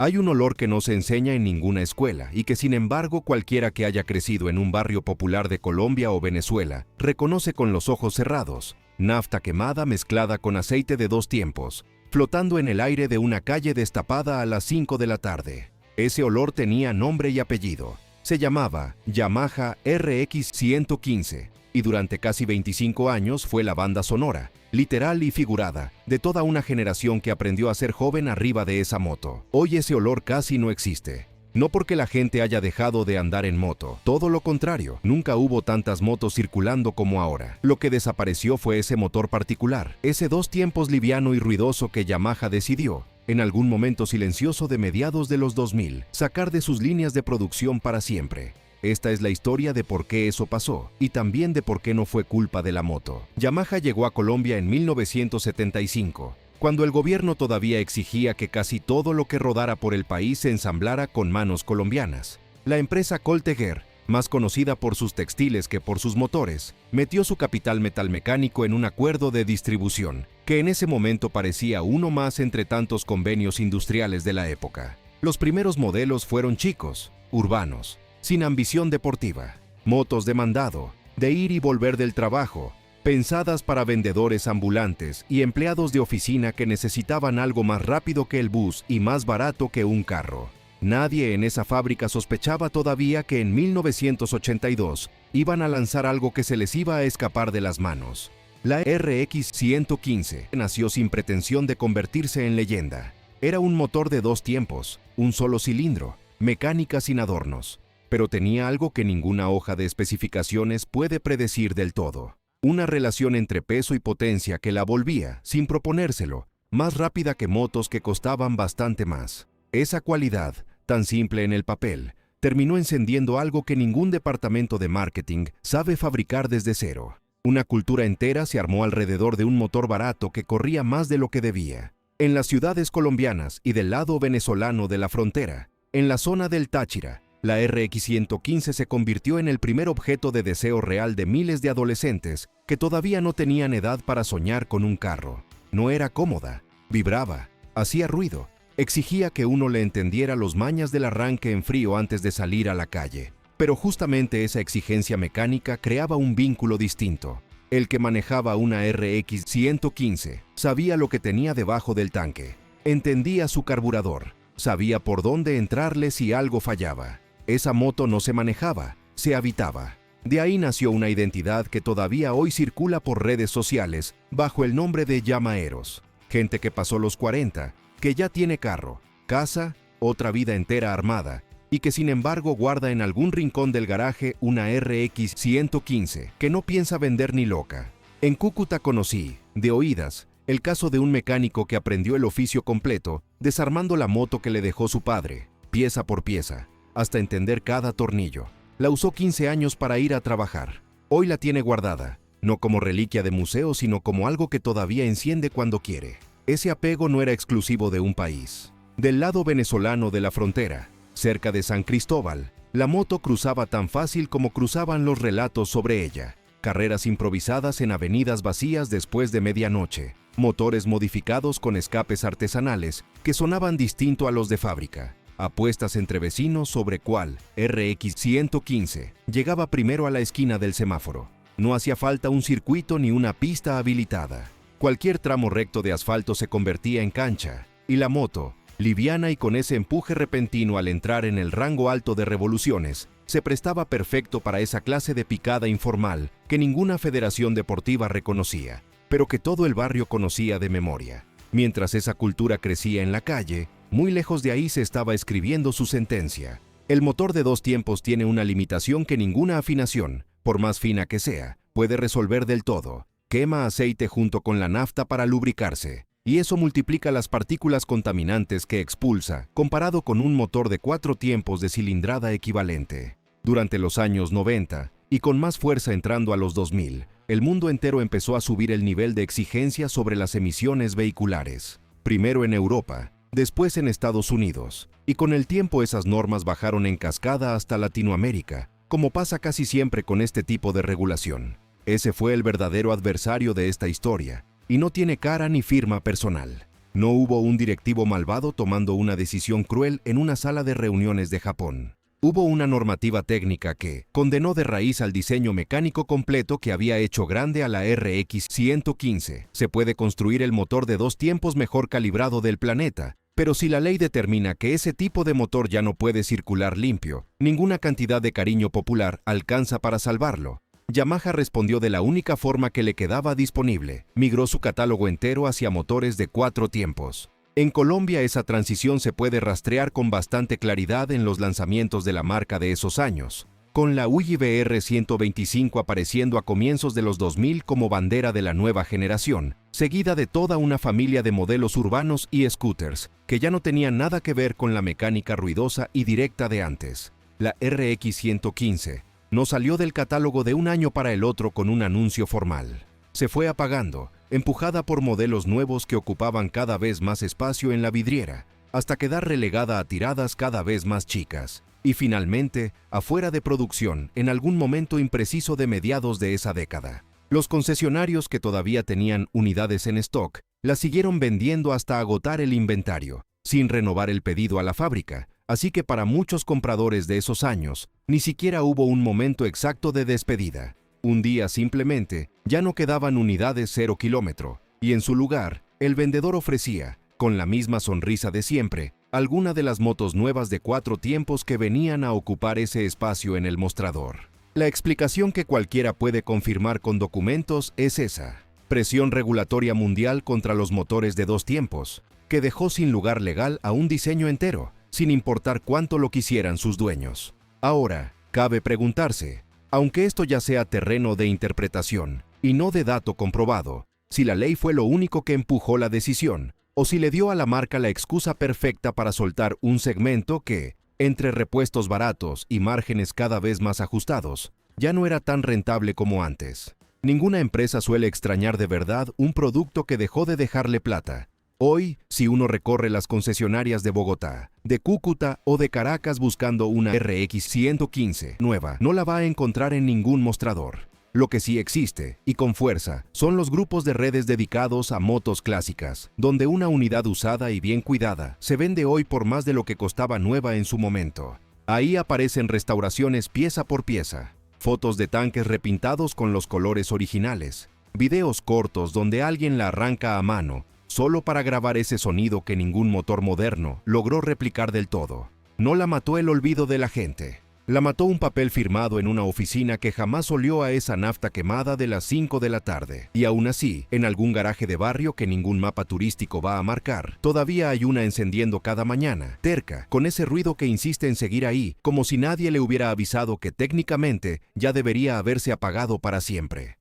Hay un olor que no se enseña en ninguna escuela y que sin embargo cualquiera que haya crecido en un barrio popular de Colombia o Venezuela reconoce con los ojos cerrados: nafta quemada mezclada con aceite de 2 tiempos, flotando en el aire de una calle destapada a las 5 de la tarde. Ese olor tenía nombre y apellido. Se llamaba Yamaha RX 115 y durante casi 25 años fue la banda sonora, literal y figurada, de toda una generación que aprendió a ser joven arriba de esa moto. Hoy ese olor casi no existe. No porque la gente haya dejado de andar en moto, todo lo contrario, nunca hubo tantas motos circulando como ahora. Lo que desapareció fue ese motor particular, ese 2 tiempos liviano y ruidoso que Yamaha decidió, en algún momento silencioso de mediados de los 2000, sacar de sus líneas de producción para siempre. Esta es la historia de por qué eso pasó, y también de por qué no fue culpa de la moto. Yamaha llegó a Colombia en 1975, cuando el gobierno todavía exigía que casi todo lo que rodara por el país se ensamblara con manos colombianas. La empresa Colteguer, más conocida por sus textiles que por sus motores, metió su capital metalmecánico en un acuerdo de distribución, que en ese momento parecía uno más entre tantos convenios industriales de la época. Los primeros modelos fueron chicos, urbanos, sin ambición deportiva, motos de mandado, de ir y volver del trabajo, pensadas para vendedores ambulantes y empleados de oficina que necesitaban algo más rápido que el bus y más barato que un carro. Nadie en esa fábrica sospechaba todavía que en 1982 iban a lanzar algo que se les iba a escapar de las manos. La RX 115 nació sin pretensión de convertirse en leyenda. Era un motor de 2 tiempos, un solo cilindro, mecánica sin adornos, pero tenía algo que ninguna hoja de especificaciones puede predecir del todo: una relación entre peso y potencia que la volvía, sin proponérselo, más rápida que motos que costaban bastante más. Esa cualidad, tan simple en el papel, terminó encendiendo algo que ningún departamento de marketing sabe fabricar desde cero. Una cultura entera se armó alrededor de un motor barato que corría más de lo que debía. En las ciudades colombianas y del lado venezolano de la frontera, en la zona del Táchira, la RX 115 se convirtió en el primer objeto de deseo real de miles de adolescentes que todavía no tenían edad para soñar con un carro. No era cómoda, vibraba, hacía ruido, exigía que uno le entendiera los mañas del arranque en frío antes de salir a la calle. Pero justamente esa exigencia mecánica creaba un vínculo distinto. El que manejaba una RX 115 sabía lo que tenía debajo del tanque, entendía su carburador, sabía por dónde entrarle si algo fallaba. Esa moto no se manejaba, se habitaba. De ahí nació una identidad que todavía hoy circula por redes sociales bajo el nombre de llamaeros. Gente que pasó los 40, que ya tiene carro, casa, otra vida entera armada, y que sin embargo guarda en algún rincón del garaje una RX 115 que no piensa vender ni loca. En Cúcuta conocí, de oídas, el caso de un mecánico que aprendió el oficio completo, desarmando la moto que le dejó su padre, pieza por pieza, hasta entender cada tornillo. La usó 15 años para ir a trabajar. Hoy la tiene guardada, no como reliquia de museo, sino como algo que todavía enciende cuando quiere. Ese apego no era exclusivo de un país. Del lado venezolano de la frontera, cerca de San Cristóbal, la moto cruzaba tan fácil como cruzaban los relatos sobre ella. Carreras improvisadas en avenidas vacías después de medianoche, motores modificados con escapes artesanales que sonaban distinto a los de fábrica. Apuestas entre vecinos sobre cuál RX 115 llegaba primero a la esquina del semáforo. No hacía falta un circuito ni una pista habilitada. Cualquier tramo recto de asfalto se convertía en cancha, y la moto, liviana y con ese empuje repentino al entrar en el rango alto de revoluciones, se prestaba perfecto para esa clase de picada informal que ninguna federación deportiva reconocía, pero que todo el barrio conocía de memoria. Mientras esa cultura crecía en la calle, muy lejos de ahí se estaba escribiendo su sentencia. El motor de 2 tiempos tiene una limitación que ninguna afinación, por más fina que sea, puede resolver del todo. Quema aceite junto con la nafta para lubricarse, y eso multiplica las partículas contaminantes que expulsa, comparado con un motor de 4 tiempos de cilindrada equivalente. Durante los años 90, y con más fuerza entrando a los 2000, el mundo entero empezó a subir el nivel de exigencia sobre las emisiones vehiculares. Primero en Europa, después en Estados Unidos, y con el tiempo esas normas bajaron en cascada hasta Latinoamérica, como pasa casi siempre con este tipo de regulación. Ese fue el verdadero adversario de esta historia, y no tiene cara ni firma personal. No hubo un directivo malvado tomando una decisión cruel en una sala de reuniones de Japón. Hubo una normativa técnica que condenó de raíz al diseño mecánico completo que había hecho grande a la RX 115. Se puede construir el motor de 2 tiempos mejor calibrado del planeta, pero si la ley determina que ese tipo de motor ya no puede circular limpio, ninguna cantidad de cariño popular alcanza para salvarlo. Yamaha respondió de la única forma que le quedaba disponible. Migró su catálogo entero hacia motores de 4 tiempos. En Colombia esa transición se puede rastrear con bastante claridad en los lanzamientos de la marca de esos años, con la UIBR 125 apareciendo a comienzos de los 2000 como bandera de la nueva generación, seguida de toda una familia de modelos urbanos y scooters, que ya no tenían nada que ver con la mecánica ruidosa y directa de antes. La RX 115 no salió del catálogo de un año para el otro con un anuncio formal. Se fue apagando, empujada por modelos nuevos que ocupaban cada vez más espacio en la vidriera, hasta quedar relegada a tiradas cada vez más chicas, y finalmente, afuera de producción en algún momento impreciso de mediados de esa década. Los concesionarios que todavía tenían unidades en stock, las siguieron vendiendo hasta agotar el inventario, sin renovar el pedido a la fábrica, así que para muchos compradores de esos años, ni siquiera hubo un momento exacto de despedida. Un día simplemente ya no quedaban unidades 0 kilómetro, y en su lugar, el vendedor ofrecía, con la misma sonrisa de siempre, alguna de las motos nuevas de 4 tiempos que venían a ocupar ese espacio en el mostrador. La explicación que cualquiera puede confirmar con documentos es esa: presión regulatoria mundial contra los motores de 2 tiempos, que dejó sin lugar legal a un diseño entero, sin importar cuánto lo quisieran sus dueños. Ahora, cabe preguntarse, aunque esto ya sea terreno de interpretación y no de dato comprobado, si la ley fue lo único que empujó la decisión, o si le dio a la marca la excusa perfecta para soltar un segmento que, entre repuestos baratos y márgenes cada vez más ajustados, ya no era tan rentable como antes. Ninguna empresa suele extrañar de verdad un producto que dejó de dejarle plata. Hoy, si uno recorre las concesionarias de Bogotá, de Cúcuta o de Caracas buscando una RX 115 nueva, no la va a encontrar en ningún mostrador. Lo que sí existe, y con fuerza, son los grupos de redes dedicados a motos clásicas, donde una unidad usada y bien cuidada se vende hoy por más de lo que costaba nueva en su momento. Ahí aparecen restauraciones pieza por pieza, fotos de tanques repintados con los colores originales, videos cortos donde alguien la arranca a mano, solo para grabar ese sonido que ningún motor moderno logró replicar del todo. No la mató el olvido de la gente. La mató un papel firmado en una oficina que jamás olió a esa nafta quemada de las 5 de la tarde. Y aún así, en algún garaje de barrio que ningún mapa turístico va a marcar, todavía hay una encendiendo cada mañana, terca, con ese ruido que insiste en seguir ahí, como si nadie le hubiera avisado que técnicamente ya debería haberse apagado para siempre.